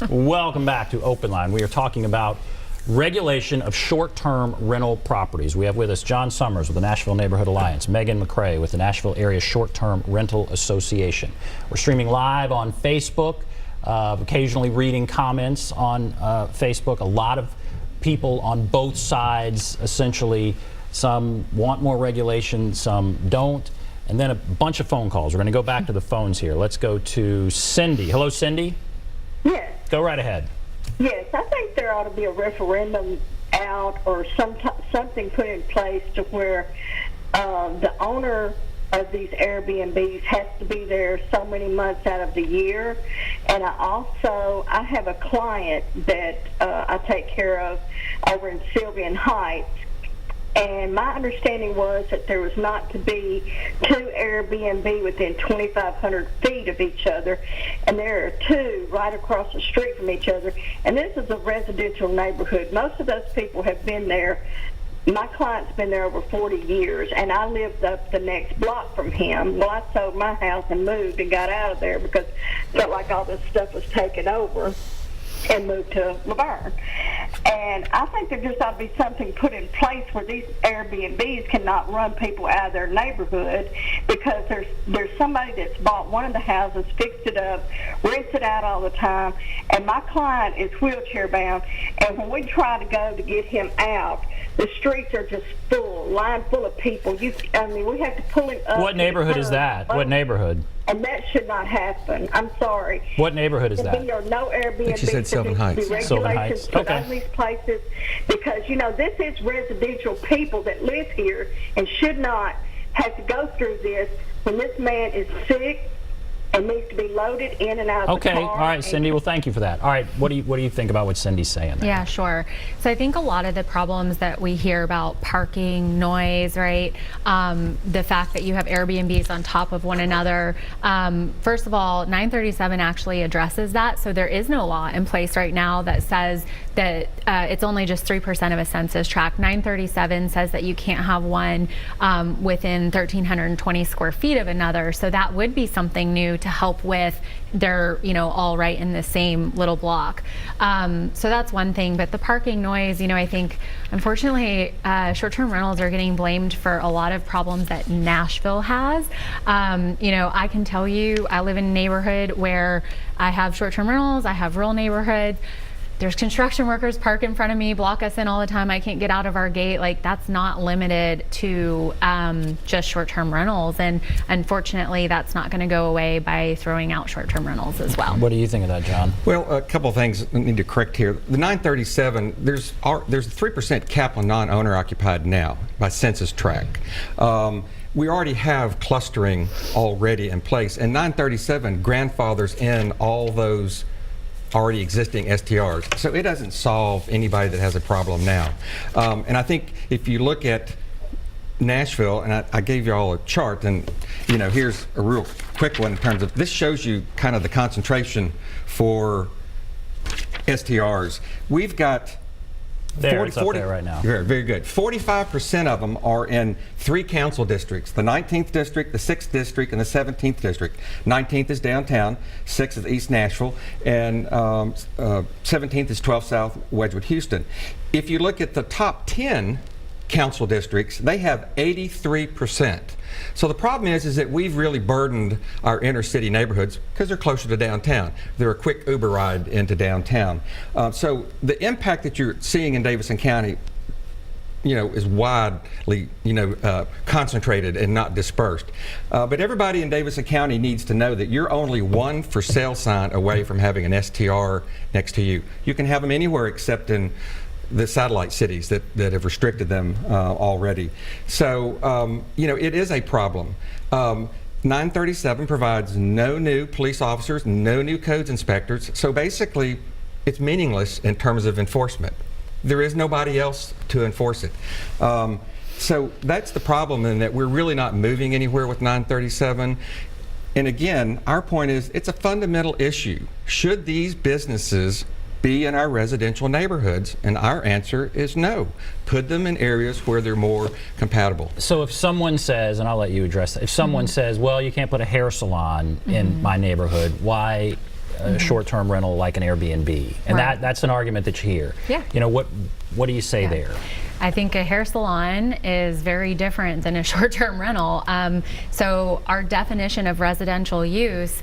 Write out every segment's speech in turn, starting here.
Welcome back to OpenLine. We are talking about regulation of short-term rental properties. We have with us John Summers with the Nashville Neighborhood Alliance, Megan McCrea with the Nashville Area Short-Term Rental Association. We're streaming live on Facebook, occasionally reading comments on Facebook. A lot of people on both sides, essentially. Some want more regulation, some don't. And then a bunch of phone calls. We're going to go back to the phones here. Let's go to Cindy. Hello, Cindy. Yes. Go right ahead. Yes, I think there ought to be a referendum out or something put in place to where the owner of these Airbnbs has to be there so many months out of the year. And I have a client that I take care of over in Sylvan Heights. And my understanding was that there was not to be two Airbnb within 2,500 feet of each other, and there are two right across the street from each other. And this is a residential neighborhood. Most of those people have been there. My client's been there over 40 years, and I lived up the next block from him. Well, I sold my house and moved and got out of there because I felt like all this stuff was taken over, and moved to Laverne. And I think there just ought to be something put in place where these Airbnbs cannot run people out of their neighborhood, because there's somebody that's bought one of the houses, fixed it up, rents it out all the time, and my client is wheelchair bound, and when we try to go to get him out, the streets are just full, lined full of people. We have to pull him up. What neighborhood is that? What neighborhood? And that should not happen. I'm sorry. What neighborhood is that? There are no Airbnb. She said Sylvan Heights. Sylvan Heights. Put on these places, because this is residential people that live here and should not have to go through this when this man is sick and needs to be loaded in and out of the car. Okay, all right, Cindy, well, thank you for that. All right, what do you think about what Cindy's saying there? Yeah, sure. So I think a lot of the problems that we hear about parking, noise, right, the fact that you have Airbnbs on top of one another, first of all, 937 actually addresses that. So there is no law in place right now that says that it's only just 3% of a census tract. 937 says that you can't have one within 1,320 square feet of another. So that would be something new to help with. They're all right in the same little block. So that's one thing. But the parking noise, I think unfortunately short-term rentals are getting blamed for a lot of problems that Nashville has. I can tell you, I live in a neighborhood where I have short-term rentals, I have rural neighborhoods. There's construction workers park in front of me, block us in all the time. I can't get out of our gate. Like, that's not limited to just short-term rentals. And unfortunately, that's not going to go away by throwing out short-term rentals as well. What do you think of that, John? Well, a couple of things I need to correct here. The 937, there's a 3% cap on non-owner occupied now by census tract. We already have clustering already in place, and 937 grandfathers in all those already existing STRs. So it doesn't solve anybody that has a problem now. And I think if you look at Nashville, and I gave you all a chart, and here's a real quick one in terms of, this shows you kind of the concentration for STRs. We've got it's up there right now. Very, very good. 45% of them are in 3 council districts: the 19th district, the 6th district, and the 17th district. 19th is downtown, 6th is East Nashville, and 17th is 12 South Wedgwood, Houston. If you look at the top 10 council districts, they have 83%. So the problem is that we've really burdened our inner city neighborhoods because they're closer to downtown. They're a quick Uber ride into downtown. So the impact that you're seeing in Davidson County, is widely, concentrated and not dispersed. But everybody in Davidson County needs to know that you're only one for sale sign away from having an STR next to you. You can have them anywhere except in the satellite cities that have restricted them already. So, it is a problem. 937 provides no new police officers, no new codes inspectors. So basically, it's meaningless in terms of enforcement. There is nobody else to enforce it. So that's the problem, in that we're really not moving anywhere with 937. And again, our point is, it's a fundamental issue. Should these businesses be in our residential neighborhoods? And our answer is no. Put them in areas where they're more compatible. So if someone says, and I'll let you address that, if someone says, well, you can't put a hair salon in my neighborhood, why a short-term rental like an Airbnb, and Right. that's an argument that you hear. Yeah. You know, what do you say there? I think a hair salon is very different than a short-term rental. So our definition of residential use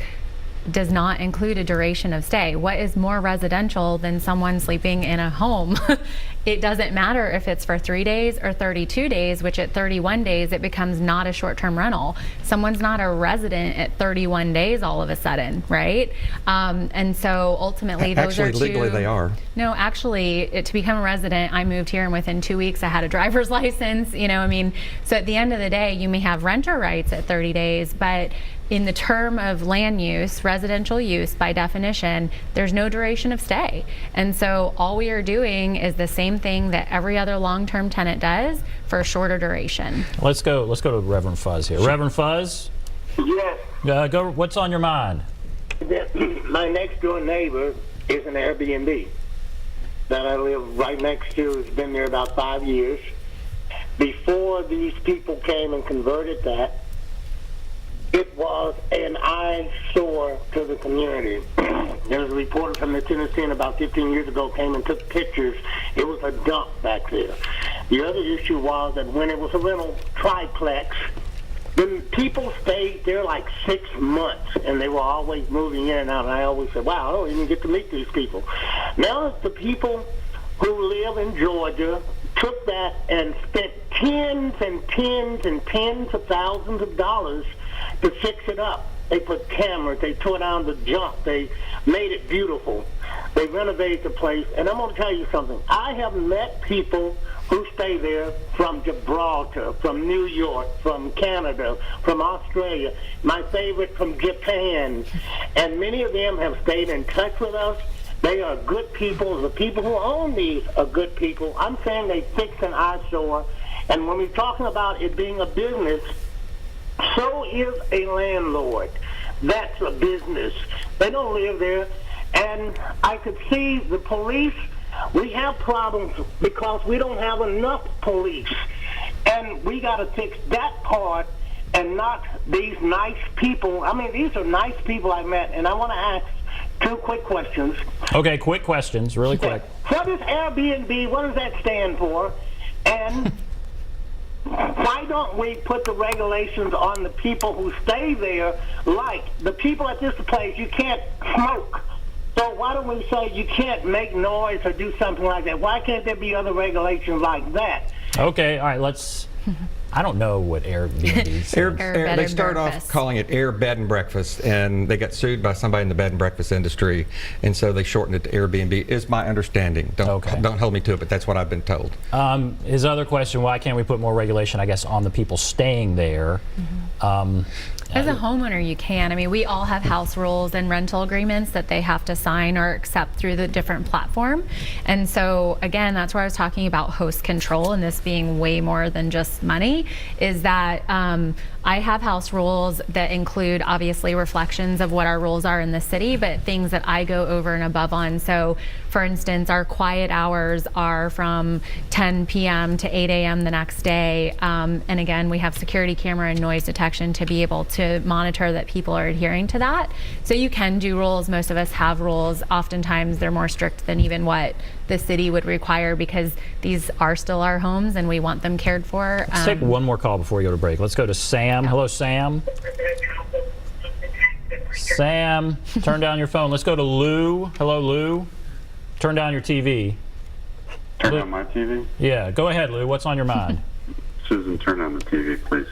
does not include a duration of stay. What is more residential than someone sleeping in a home? It doesn't matter if it's for 3 days or 32 days, which at 31 days, it becomes not a short-term rental. Someone's not a resident at 31 days all of a sudden, right? And so ultimately, those Actually, are two. legally they are. No, actually, to become a resident, I moved here, and within 2 weeks, I had a driver's license. You know, I mean, so at the end of the day, you may have renter rights at 30 days, but in the term of land use, residential use, by definition, there's no duration of stay. And so all we are doing is the same thing that every other long-term tenant does for a shorter duration. Let's go to Reverend Fuzz here. Reverend Fuzz, Yes, go. What's on your mind? my next door neighbor is an Airbnb that I live right next to. Has been there about 5 years. Before these people came and converted that, it was an eyesore to the community. There was a reporter from the Tennessean about 15 years ago came and took pictures. It was a dump back there. The other issue was that when it was a rental triplex, the people stayed there like 6 months, and they were always moving in and out. And I always said, wow, I don't even get to meet these people. Now it's the people who live in Georgia took that and spent tens and tens and tens of thousands of dollars to fix it up. They put cameras, they tore down the junk, they made it beautiful. They renovated the place, and I'm going to tell you something. I have met people who stay there from Gibraltar, from New York, from Canada, from Australia, my favorite from Japan, and many of them have stayed in touch with us. They are good people. The people who own these are good people. I'm saying they fixed an eyesore, and when we're talking about it being a business, so is a landlord. That's a business. They don't live there. And I could see the police, we have problems because we don't have enough police. And we got to fix that part and not these nice people. I mean, these are nice people I met, and I want to ask 2 quick questions. Okay, quick questions, really quick. What is Airbnb? What does that stand for? And why don't we put the regulations on the people who stay there? Like the people at this place, you can't smoke. So why don't we say you can't make noise or do something like that? Why can't there be other regulations like that? Okay, all right, let's. I don't know what Airbnb's. Bed They and start breakfast. off calling it Air Bed and Breakfast, and they got sued by somebody in the bed and breakfast industry, and so they shortened it to Airbnb. Is my understanding. Don't hold me to it, but that's what I've been told. His other question: why can't we put more regulation, I guess, on the people staying there? As a homeowner, you can. I mean, we all have house rules and rental agreements that they have to sign or accept through the different platform. And so, again, that's where I was talking about host control, and this being way more than just money, is that I have house rules that include, obviously, reflections of what our rules are in the city, but things that I go over and above on. So, for instance, our quiet hours are from 10 p.m. to 8 a.m. the next day. And again, we have security camera and noise detection to be able to monitor that people are adhering to that. So you can do rules. Most of us have rules. Oftentimes they're more strict than even what the city would require, because these are still our homes and we want them cared for. Let's take one more call before we go to break. Let's go to Sam. Hello, Sam. Sam, turn down your phone. Let's go to Lou. Hello, Lou. Turn down your TV. Turn on my TV? Yeah, go ahead, Lou. What's on your mind? Susan, turn on the TV, please.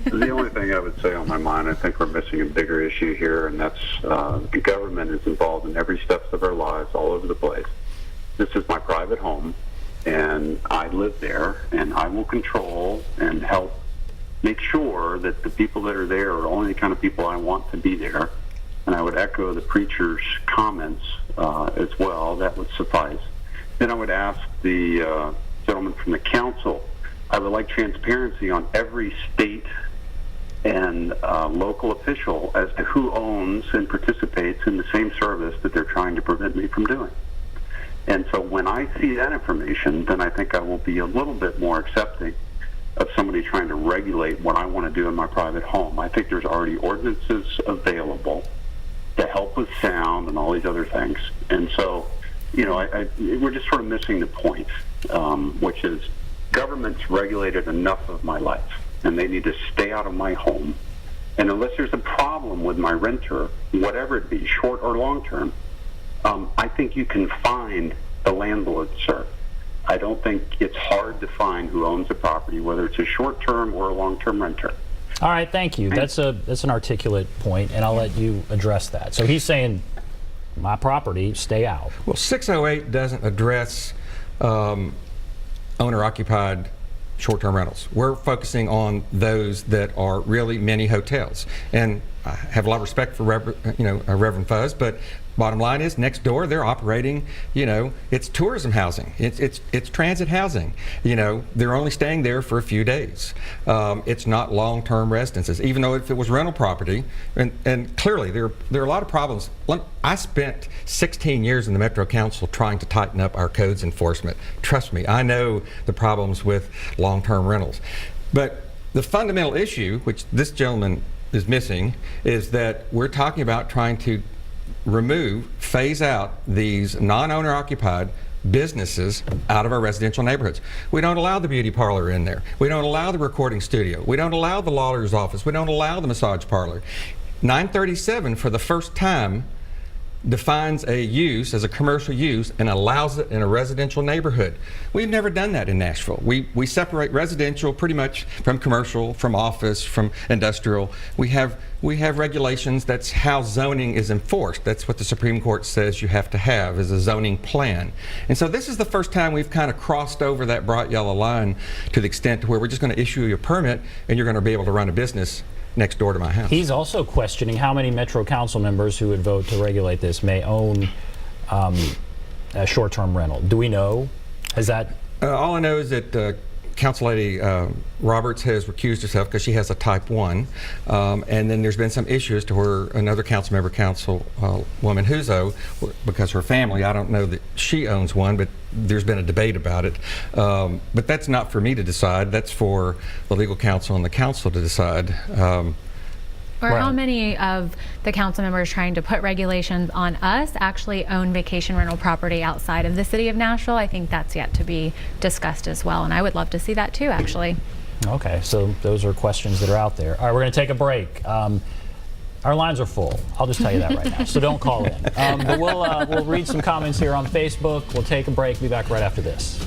The only thing I would say on my mind, I think we're missing a bigger issue here, and that's the government is involved in every step of our lives all over the place. This is my private home, and I live there, and I will control and help make sure that the people that are there are only the kind of people I want to be there. And I would echo the preacher's comments as well. That would suffice. Then I would ask the gentleman from the council, I would like transparency on every state and local official as to who owns and participates in the same service that they're trying to prevent me from doing. And so when I see that information, then I think I will be a little bit more accepting of somebody trying to regulate what I want to do in my private home. I think there's already ordinances available to help with sound and all these other things. And so, we're just sort of missing the point, which is government's regulated enough of my life, and they need to stay out of my home. And unless there's a problem with my renter, whatever it be, short or long term, I think you can find the landlord, sir. I don't think it's hard to find who owns the property, whether it's a short-term or a long-term renter. All right, thank you. That's an articulate point, and I'll let you address that. So he's saying, my property, stay out. Well, 608 doesn't address owner-occupied short-term rentals. We're focusing on those that are really mini hotels. And I have a lot of respect for Reverend Fuzz, but bottom line is, next door they're operating, it's tourism housing, it's transit housing. They're only staying there for a few days. It's not long-term residences, even though if it was rental property, and clearly there are a lot of problems. I spent 16 years in the Metro Council trying to tighten up our codes enforcement. Trust me, I know the problems with long-term rentals. But the fundamental issue, which this gentleman is missing, is that we're talking about trying to phase out these non-owner occupied businesses out of our residential neighborhoods. We don't allow the beauty parlor in there. We don't allow the recording studio. We don't allow the lawyer's office. We don't allow the massage parlor. 937 for the first time defines a use as a commercial use and allows it in a residential neighborhood. We've never done that in Nashville. We separate residential pretty much from commercial, from office, from industrial. We have regulations. That's how zoning is enforced. That's what the Supreme Court says you have to have, is a zoning plan. And so this is the first time we've kind of crossed over that bright yellow line to the extent to where we're just going to issue you a permit and you're going to be able to run a business next door to my house. He's also questioning how many Metro Council members who would vote to regulate this may own a short-term rental. Do we know? Is that? All I know is that Council Lady Roberts has recused herself because she has a type 1. And then there's been some issues to where another council member, Councilwoman Huzo, because her family, I don't know that she owns one, but there's been a debate about it. But that's not for me to decide. That's for the legal counsel and the council to decide. Or how many of the council members trying to put regulations on us actually own vacation rental property outside of the city of Nashville? I think that's yet to be discussed as well, and I would love to see that too, actually. Okay, so those are questions that are out there. All right, we're going to take a break. Our lines are full. I'll just tell you that right now, so don't call in. But we'll read some comments here on Facebook. We'll take a break. Be back right after this.